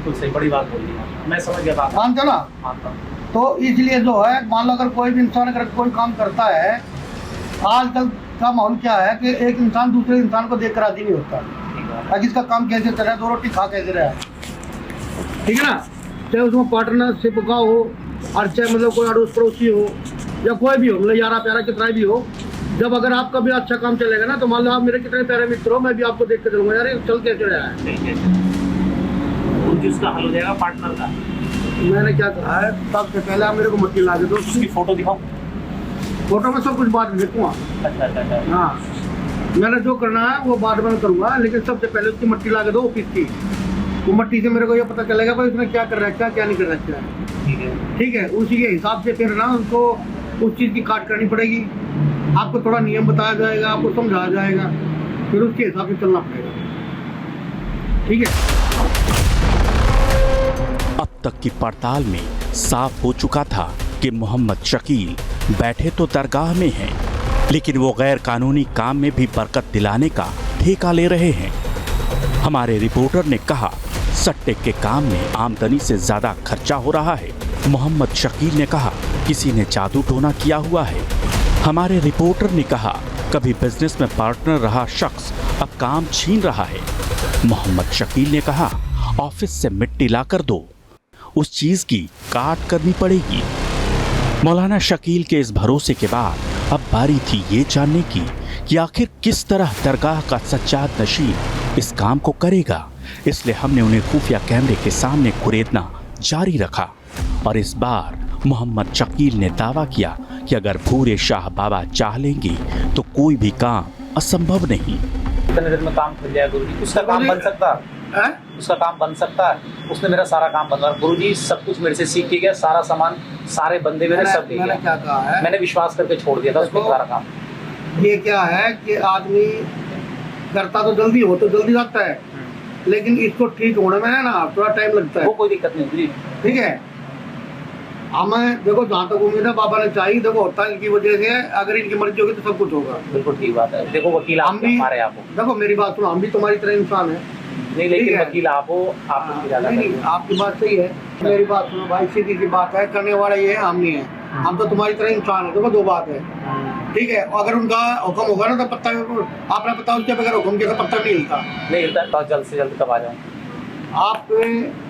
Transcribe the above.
बिल्कुल सही, बड़ी बात बोल दी आपने। मैं समझ गया बात, मानते हो ना। मानता हूँ। तो इसलिए जो है, मान लो अगर कोई भी इंसान अगर कोई काम करता है, आजकल का माहौल क्या है कि एक इंसान दूसरे इंसान को देखकर राजी नहीं होता ताकि इसका काम कैसे चल रहा है, दो रोटी खा कैसे रहा है, ठीक है ना। चाहे उसमें पार्टनरशिप का हो और चाहे मतलब कोई अड़ोस पड़ोसी हो या कोई भी हो, मतलब यारा प्यारा कितना भी हो, जब अगर आपका भी अच्छा काम चलेगा ना, तो मान लो आप मेरे कितने प्यारे मित्र हो, मैं भी आपको देख के चलूंगा यार ये चल कैसे रहा है। जिसका हल हो जाएगा पार्टनर का। मैंने क्या कहा है, सबसे पहले आप मेरे को मट्टी ला के दो। उसकी फोटो दिखाओ। फोटो में सब कुछ बाद में देखूंगा। अच्छा। हाँ, मैंने जो करना है वो बाद में करूंगा, लेकिन सबसे पहले उसकी मट्टी ला के दो ऑफिस की। वो मट्टी से मेरे को ये पता चलेगा भाई उसने क्या कर रखा है, क्या नहीं कर रखा है। ठीक है, उसी के हिसाब से फिर ना उनको उस चीज़ की काट करनी पड़ेगी। आपको थोड़ा नियम बताया जाएगा, आपको समझाया जाएगा, फिर उसके हिसाब से चलना पड़ेगा। ठीक है। अब तक की पड़ताल में साफ हो चुका था कि मोहम्मद शकील बैठे तो दरगाह में हैं, लेकिन वो गैर कानूनी काम में भी बरकत दिलाने का ठेका ले रहे हैं। हमारे रिपोर्टर ने कहा, सट्टे के काम में आमदनी से ज्यादा खर्चा हो रहा है। मोहम्मद शकील ने कहा, किसी ने जादू टोना किया हुआ है। हमारे रिपोर्टर ने कहा, कभी बिजनेस में पार्टनर रहा शख्स अब काम छीन रहा है। मोहम्मद शकील ने कहा, ऑफिस से मिट्टी लाकर दो, उस चीज की काट करनी पड़ेगी। मौलाना शकील के इस भरोसे के बाद अब बारी थी ये जानने की कि आखिर किस तरह दरगाह का सच्चाद नशीब इस काम को करेगा। इसलिए हमने उन्हें खुफिया कैमरे के सामने कुरेदना जारी रखा और इस बार मोहम्मद शकील ने दावा किया कि अगर भूरे शाह बाबा चाह लेंगे तो कोई भी काम असंभव नहीं। कितने दिन में काम खुल जाए गुरुजी? उसका काम बन सकता है, उसका काम बन सकता है। उसने मेरा सारा काम बनवा, गुरुजी सब कुछ मेरे से सीख के गया, सारा सामान, सारे बंदे मेरे सब दे मैंने क्या कहा है, मैंने विश्वास करके छोड़ दिया था उसमें सारा काम। ये क्या है कि आदमी करता तो जल्दी हो तो जल्दी जाता है, लेकिन इसको ठीक होने में है ना थोड़ा टाइम लगता है। वो कोई दिक्कत नहीं गुरुजी, ठीक है। हमें देखो जहाँ तक उम्मीद है बाबा ने चाहिए, देखो होता है इनकी वजह से, अगर इनकी मर्जी होगी तो सब कुछ होगा। बिल्कुल ठीक बात है। देखो वकील आप हमारे, आप देखो मेरी बात सुनो, हम भी तुम्हारी तरह इंसान है। नहीं, लेकिन वकील आप हो, आप उसकी ज्यादा नहीं, आपकी बात सही है। मेरी बात सुनो भाई, सीधी सी बात है, करने वाला ये है, हम नहीं है। हम तो तुम्हारी तरह इंसान है। देखो दो बात है, ठीक है। अगर उनका हुक्म होगा ना तो पत्ता, आपने पता उसके बगैर हुक्म के पत्ता नहीं हिलता। नहीं हिलता। तो जल्द से जल्द कब आ जाऊँ? आप